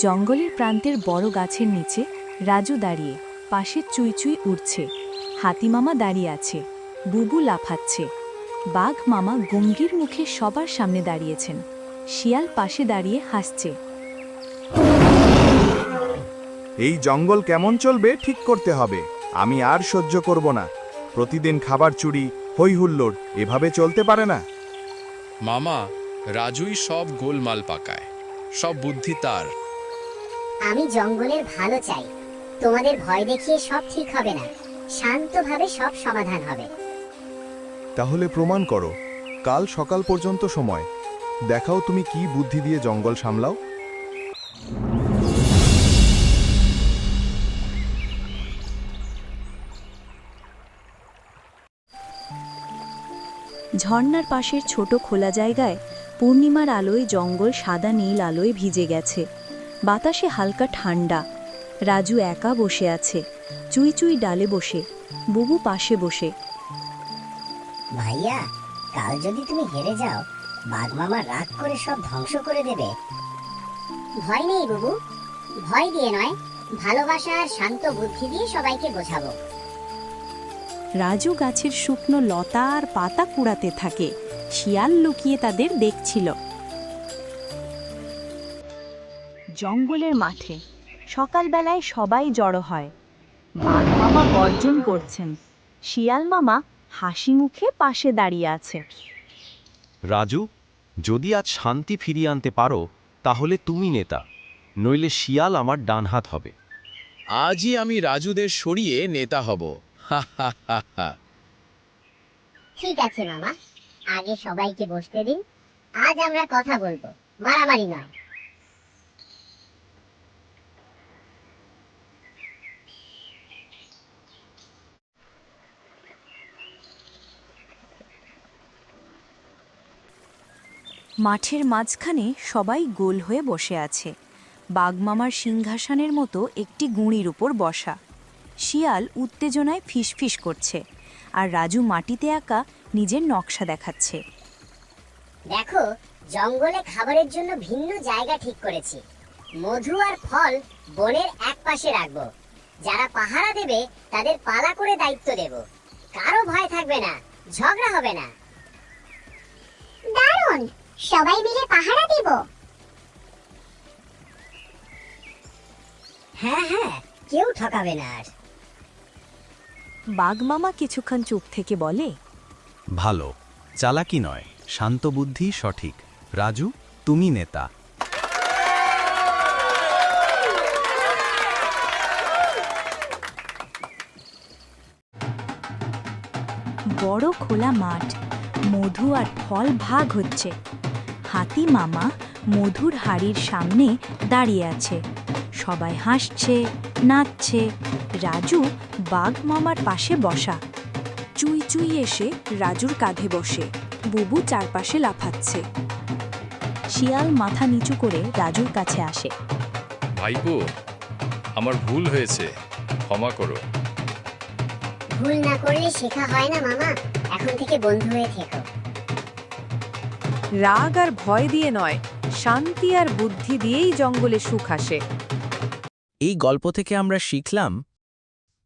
জঙ্গলের প্রান্তের বড় গাছের নিচে রাজু দাঁড়িয়ে, পাশে চুই চুই উড়ছে। হাতিমামা দাঁড়িয়ে আছে, বুবু লাফাচ্ছে। বাঘ মামা গম্ভীর মুখে সবার সামনে দাঁড়িয়েছেন। শিয়াল পাশে দাঁড়িয়ে হাসছে। এই জঙ্গল কেমন চলবে ঠিক করতে হবে। আমি আর সহ্য করব না। প্রতিদিন খাবার চুরি, হই হুল্লোড়, এভাবে চলতে পারে না। মামা, রাজুই সব গোলমাল পাকায়, সব বুদ্ধি তার। আমি জঙ্গলের ভালো চাই। তোমাদের ভয় দেখিয়ে সব ঠিক হবে না, শান্তভাবে সব সমাধান হবে। তাহলে প্রমাণ করো। কাল সকাল পর্যন্ত সময় দেখাও, তুমি কি বুদ্ধি দিয়ে জঙ্গল সামলাও। ঝর্ণার পাশের ছোট খোলা জায়গায় পূর্ণিমার আলোয় জঙ্গল সাদা নীল আলোয় ভিজে গেছে। বাতাসে হালকা ঠান্ডা। রাজু একা বসে আছে, চুই চুই ডালে বসে, বুবু পাশে বসে। ভাইয়া, কাল যদি তুমি হেরে যাও, বাঘ মামা রাগ করে সব ধ্বংস করে দেবে। ভয় নেই বুবু, ভয় দিয়ে নয়, ভালোবাসা আর শান্ত বুদ্ধি দিয়ে সবাইকে বোঝাবো। রাজু গাছের শুকনো লতা আর পাতা কুড়াতে থাকে। শিয়াল লুকিয়ে তাদের দেখছিল। জঙ্গলের মাঠে সকালবেলায় সবাই জড়ো হয়। বাঘ মামা গর্জন করছেন, শিয়াল মামা হাসি মুখে পাশে দাঁড়িয়ে আছে। রাজু, যদি আজ শান্তি ফিরিয়ে আনতে পারো তাহলে তুমি নেতা, নইলে শিয়াল আমার ডান হাত হবে। আজই আমি রাজুদের সরিয়ে নেতা হব। হা হা হা হা। ঠিক আছে মামা, আগে সবাইকে বসতে দিন। আজ আমরা কথা বলবো, মারামারি নয়। মাঠের মাঝখানে সবাই গোল হয়ে বসে আছে। বাঘমামার সিংহাসনের মতো একটি গুঁড়ির উপর বসা। শিয়াল উত্তেজনায় ফিসফিস করছে, আর রাজু মাটিতে আঁকা নিজের নকশা দেখাচ্ছে। দেখো, জঙ্গলে খাবারের জন্য ভিন্ন জায়গা ঠিক করেছি। মধু আর ফল বনের এক পাশে রাখবো। যারা পাহারা দেবে তাদের পালা করে দায়িত্ব দেব। কারো ভয় থাকবে না, ঝগড়া হবে না। দারুণ, সবাই মিলে পাহারা দেব। হ্যাঁ হ্যাঁ, কেউ ঠকাবে না আর। বাঘমামা কিছুক্ষণ চুপ থেকে বলে, ভালো, চালাকি নয়, শান্ত বুদ্ধি সঠিক। রাজু, তুমি নেতা। বড় খোলা মাঠ, মধু আর ফল ভাগ হচ্ছে। হাতি মামা মধুর হাড়ির সামনে দাঁড়িয়ে আছে। সবাই হাসছে, নাচছে। রাজু বাঘ মামার পাশে বসা। চুই চুই এসে রাজুর কাঁধে বসে, বুবু চারপাশে লাফাচ্ছে। শিয়াল মাথা নিচু করে রাজুর কাছে আসে। ভাইপো, আমার ভুল হয়েছে, ক্ষমা করো। ভুল না করলে শেখা হয় না মামা, এখন থেকে বন্ধু হয়ে থেকো। রাগ আর ভয় দিয়ে নয়, শান্তি আর বুদ্ধি দিয়েই জঙ্গলে সুখ আসে। এই গল্প থেকে আমরা শিখলাম,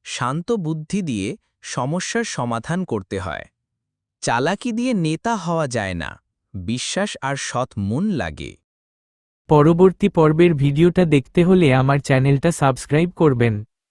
শান্ত বুদ্ধি দিয়ে সমস্যার সমাধান করতে হয়। চালাকি দিয়ে নেতা হওয়া যায় না, বিশ্বাস আর সৎ মন লাগে। পরবর্তী পর্বের ভিডিওটা দেখতে হলে আমার চ্যানেলটা সাবস্ক্রাইব করবেন।